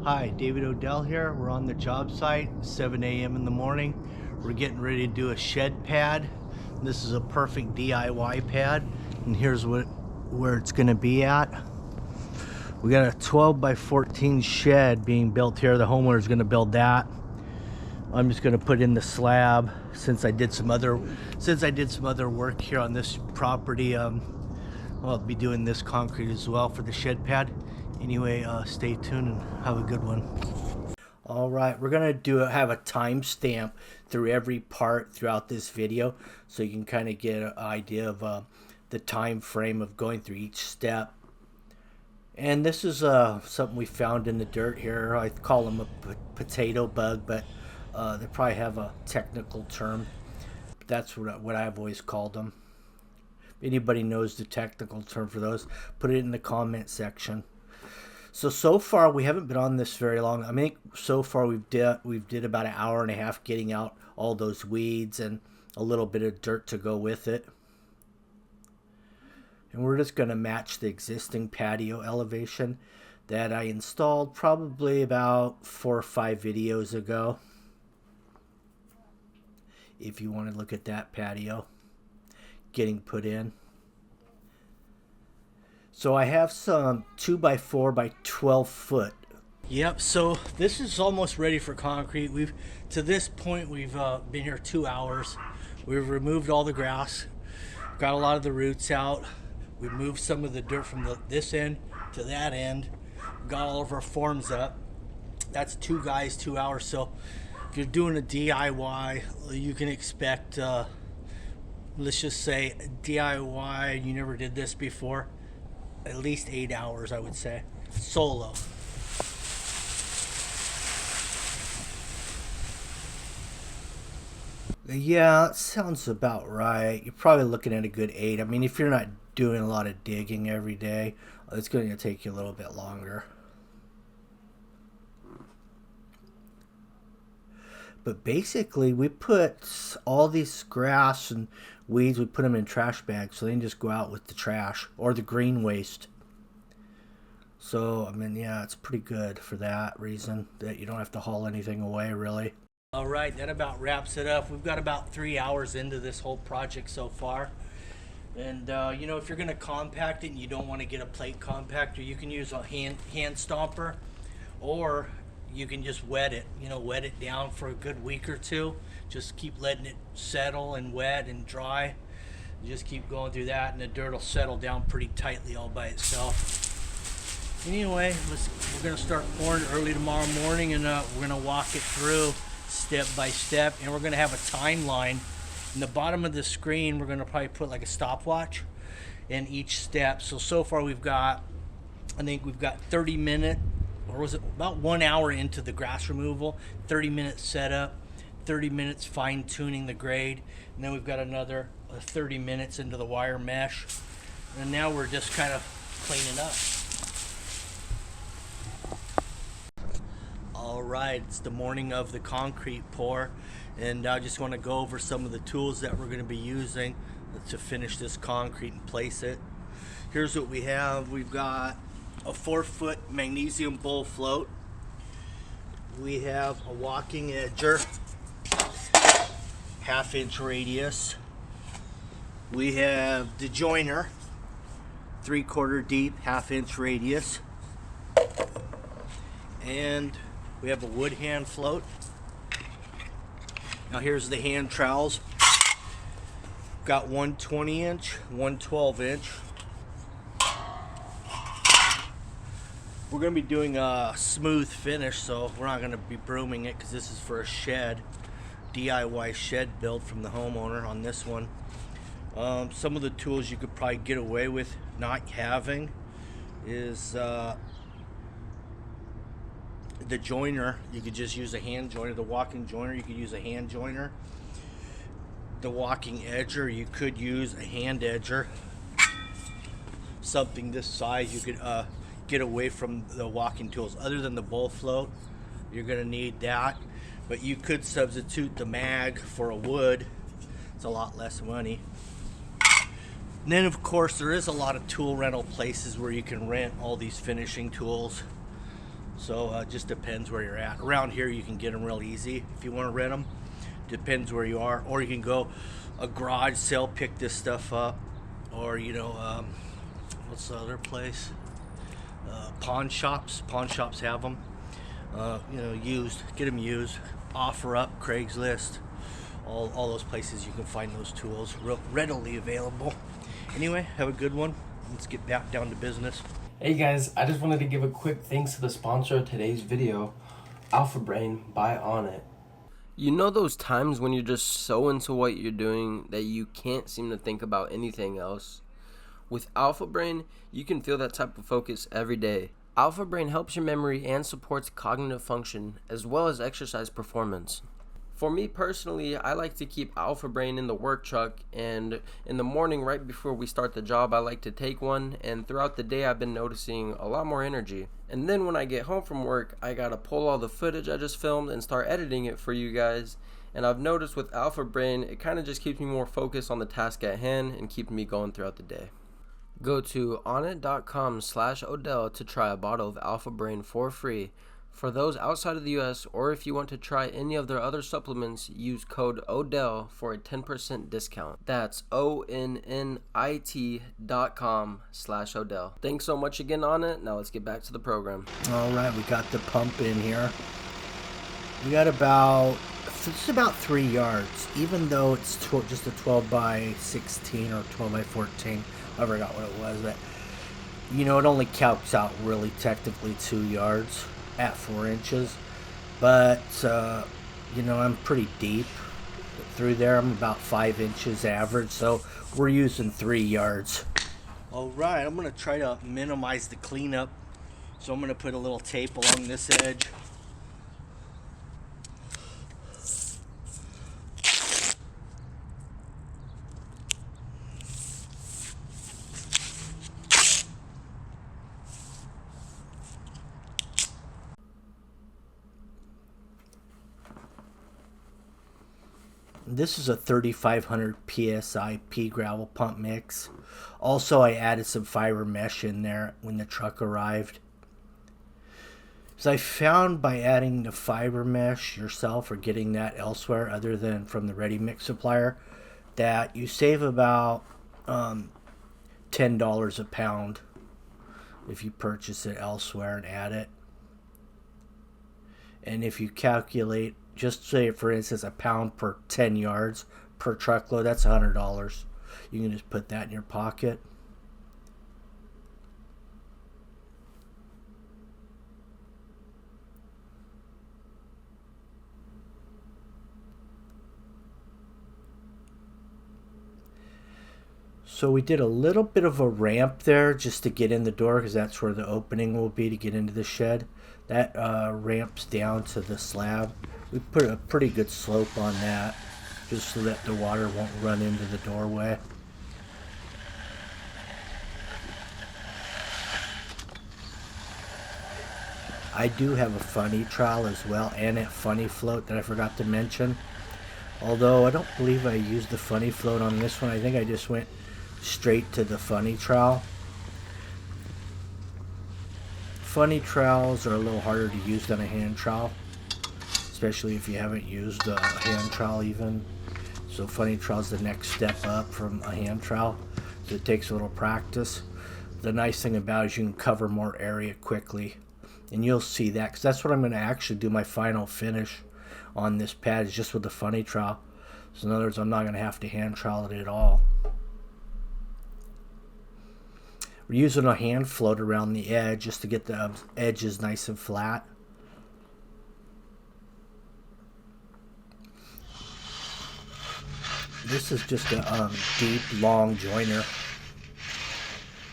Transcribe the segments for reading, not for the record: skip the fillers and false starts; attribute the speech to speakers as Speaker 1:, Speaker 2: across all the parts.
Speaker 1: Hi, David Odell here. We're on the job site, 7 a.m. in the morning. We're getting ready to do a shed pad. This is a perfect DIY pad, and here's where it's going to be at. We got a 12 by 14 shed being built here. The homeowner is going to build that. I'm just going to put in the slab since I did some other work here on this property. I'll be doing this concrete as well for the shed pad. Anyway, stay tuned and have a good one. All right, we're gonna have a timestamp through every part throughout this video, so you can kind of get an idea of the time frame of going through each step. And this is something we found in the dirt here. I call them a potato bug, but they probably have a technical term. That's what I've always called them. If anybody knows the technical term for those, put it in the comment section. So far we haven't been on this very long. I think so far we've did about an hour and a half getting out all those weeds and a little bit of dirt to go with it. And we're just going to match the existing patio elevation that I installed probably about 4 or 5 videos ago. If you want to look at that patio getting put in. So I have some 2x4 by 12 foot. Yep, so this is almost ready for concrete. To this point we've been here 2 hours. We've removed all the grass, got a lot of the roots out. We moved some of the dirt from this end to that end, got all of our forms up. That's 2 guys, 2 hours. So if you're doing a DIY, you can expect, let's just say DIY, you never did this before, at least 8 hours, I would say, solo. Yeah, that sounds about right. You're probably looking at a good 8. I mean, if you're not doing a lot of digging every day, it's going to take you a little bit longer. But basically, we put all these grass and weeds, we put them in trash bags so they can just go out with the trash or the green waste. So, I mean, yeah, it's pretty good for that reason, that you don't have to haul anything away, really. All right, that about wraps it up. We've got about 3 hours into this whole project so far. And, you know, if you're going to compact it and you don't want to get a plate compactor, you can use a hand stomper, or you can just wet it, wet it down for a good week or 2. Just keep letting it settle and wet and dry. Just keep going through that, and the dirt will settle down pretty tightly all by itself. Anyway, we're going to start pouring early tomorrow morning, and we're going to walk it through step by step, and we're going to have a timeline. In the bottom of the screen, we're going to probably put like a stopwatch in each step. So far I think we've got 30 minutes, or was it about 1 hour into the grass removal, 30 minutes setup, 30 minutes fine tuning the grade, and then we've got another 30 minutes into the wire mesh, and now we're just kind of cleaning up. All right, it's the morning of the concrete pour, and I just want to go over some of the tools that we're going to be using to finish this concrete and place it. Here's what we have. We've got a 4-foot magnesium bowl float. We have a walking edger, 1/2-inch radius. We have the joiner, 3/4 deep, 1/2-inch radius. And we have a wood hand float. Now here's the hand trowels. Got one 20-inch, one 12-inch. We're going to be doing a smooth finish, so we're not going to be brooming it because this is for a shed, DIY shed build from the homeowner on this one. Some of the tools you could probably get away with not having is the joiner. You could just use a hand joiner. The walking joiner, you could use a hand joiner. The walking edger, you could use a hand edger. Something this size, you could get away from the walking tools. Other than the bowl float, you're going to need that. But you could substitute the mag for a wood. It's a lot less money. And then, of course, there is a lot of tool rental places where you can rent all these finishing tools. So just depends where you're at. Around here you can get them real easy if you want to rent them. Depends where you are, or you can go a garage sale, pick this stuff up, or what's the other place? Pawn shops. Pawn shops have them. Used. Get them used. Offer up, Craigslist. All those places you can find those tools readily available. Anyway, have a good one. Let's get back down to business.
Speaker 2: Hey guys, I just wanted to give a quick thanks to the sponsor of today's video, Alpha Brain by Onnit. You know those times when you're just so into what you're doing that you can't seem to think about anything else? With Alpha Brain, you can feel that type of focus every day. Alpha Brain helps your memory and supports cognitive function as well as exercise performance. For me personally, I like to keep Alpha Brain in the work truck, and in the morning right before we start the job I like to take one, and throughout the day I've been noticing a lot more energy. And then when I get home from work, I gotta pull all the footage I just filmed and start editing it for you guys. And I've noticed with Alpha Brain, it kinda just keeps me more focused on the task at hand and keeping me going throughout the day. Go to onnit.com/Odell to try a bottle of Alpha Brain for free. For those outside of the US, or if you want to try any of their other supplements, use code Odell for a 10% discount. That's ONNIT.com/Odell. Thanks so much again, Onnit. Now let's get back to the program.
Speaker 1: All right, we got the pump in here. We got it's about 3 yards, even though it's just a 12 by 16 or 12 by 14. I forgot what it was, but it only calcs out really technically 2 yards at 4 inches, but I'm pretty deep through there. I'm about 5 inches average, so we're using 3 yards. All right, I'm gonna try to minimize the cleanup, so I'm gonna put a little tape along this edge. This is a 3500 PSI pea gravel pump mix. Also, I added some fiber mesh in there when the truck arrived. So I found by adding the fiber mesh yourself or getting that elsewhere other than from the ready mix supplier that you save about $10 a pound if you purchase it elsewhere and add it. And if you calculate, just say for instance a pound per 10 yards per truckload, that's $100. You can just put that in your pocket. So we did a little bit of a ramp there just to get in the door, because that's where the opening will be to get into the shed. That ramps down to the slab. We put a pretty good slope on that just so that the water won't run into the doorway. I do have a funny trowel as well, and a funny float that I forgot to mention. Although I don't believe I used the funny float on this one. I think I just went straight to the funny trowel. Funny trowels are a little harder to use than a hand trowel, especially if you haven't used a hand trowel even. So funny trowel's the next step up from a hand trowel. So it takes a little practice. The nice thing about it is you can cover more area quickly, and you'll see that, because that's what I'm going to actually do my final finish on this pad, is just with the funny trowel. So in other words, I'm not going to have to hand trowel it at all. We're using a hand float around the edge just to get the edges nice and flat. This is just a deep, long joiner.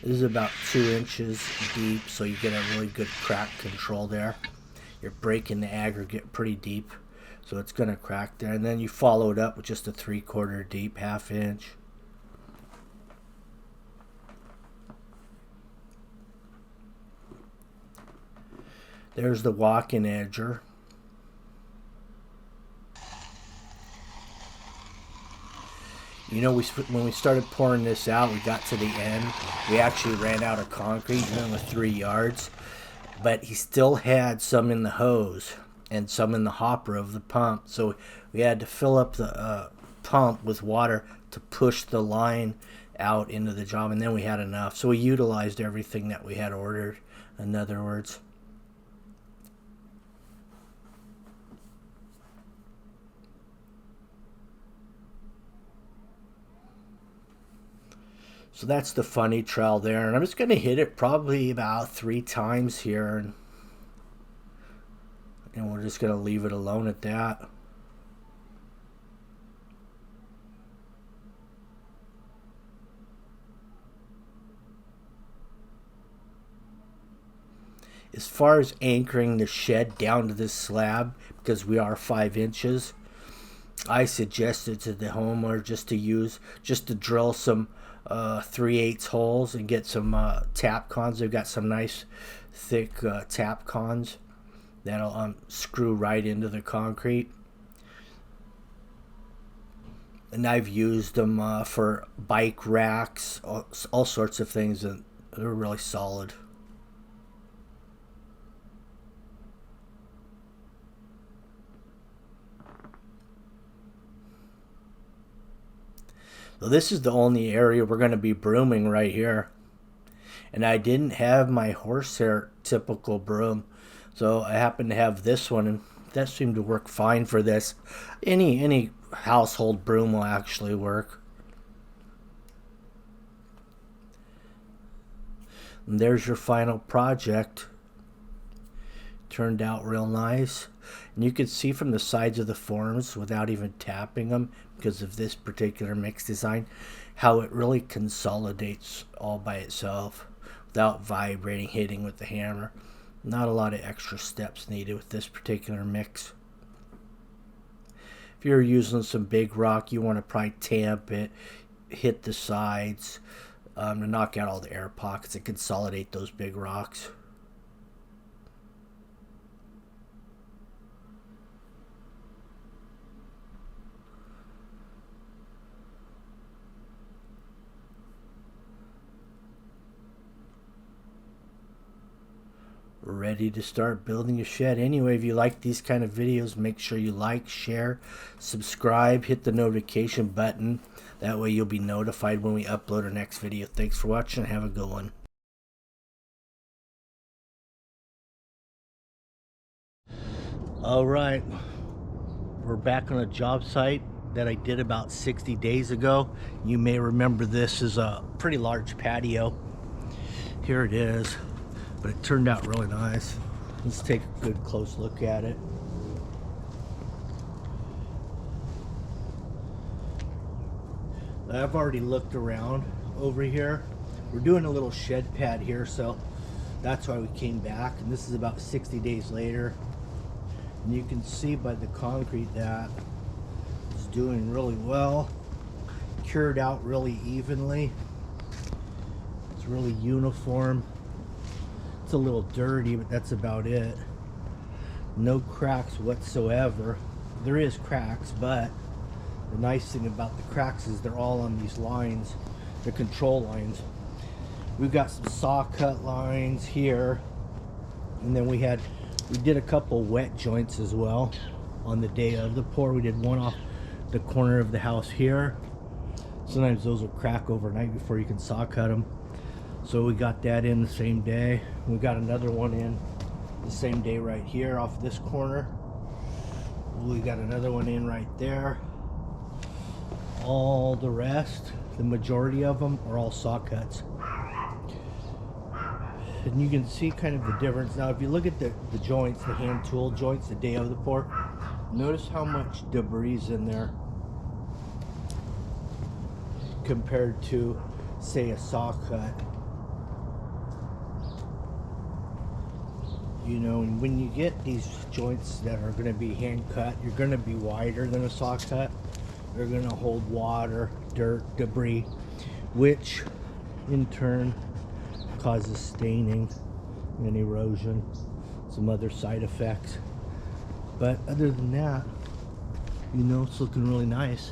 Speaker 1: This is about 2 inches deep, so you get a really good crack control there. You're breaking the aggregate pretty deep, so it's going to crack there. And then you follow it up with just a 3/4 deep, 1/2 inch. There's the walk-in edger. When we started pouring this out, we got to the end. We actually ran out of concrete, even with 3 yards. but he still had some in the hose and some in the hopper of the pump. So we had to fill up the pump with water to push the line out into the job, and then we had enough. So we utilized everything that we had ordered, in other words. So that's the funny trowel there, and I'm just going to hit it probably about 3 times here, and we're just going to leave it alone at that. As far as anchoring the shed down to this slab, because we are 5 inches, I suggested to the homeowner just to drill some 3/8 holes and get some tap cons. They've got some nice thick tap cons that'll screw right into the concrete. And I've used them for bike racks, all sorts of things, and they're really solid. So this is the only area we're going to be brooming right here. And I didn't have my horsehair typical broom, so I happened to have this one, and that seemed to work fine for this. Any household broom will actually work. And there's your final project. Turned out real nice. And you can see from the sides of the forms, without even tapping them, because of this particular mix design, how it really consolidates all by itself without vibrating, hitting with the hammer. Not a lot of extra steps needed with this particular mix. If you're using some big rock, you want to probably tamp it, hit the sides to knock out all the air pockets and consolidate those big rocks. Ready to start building a shed. Anyway, if you like these kind of videos, make sure you like, share, subscribe, hit the notification button. That way you'll be notified when we upload our next video. Thanks for watching. Have a good one. All right, we're back on a job site that I did about 60 days ago. You may remember this is a pretty large patio. Here it is. But it turned out really nice. Let's take a good close look at it. I've already looked around over here. We're doing a little shed pad here, so that's why we came back. And this is about 60 days later. And you can see by the concrete that it's doing really well. Cured out really evenly. It's really uniform. It's a little dirty, but that's about it. No cracks whatsoever. There is cracks, but the nice thing about the cracks is they're all on these lines, the control lines. We've got some saw cut lines here, and then we did a couple wet joints as well on the day of the pour. We did one off the corner of the house here. Sometimes those will crack overnight before you can saw cut them. So we got that in the same day. We got another one in the same day right here off this corner. We got another one in right there. All the rest, the majority of them, are all saw cuts. And you can see kind of the difference. Now if you look at the joints, the hand tool joints the day of the pour, notice how much debris is in there compared to, say, a saw cut. You know, and when you get these joints that are going to be hand cut, you're going to be wider than a saw cut. They're going to hold water, dirt, debris, which in turn causes staining and erosion, some other side effects. But other than that, you know, it's looking really nice.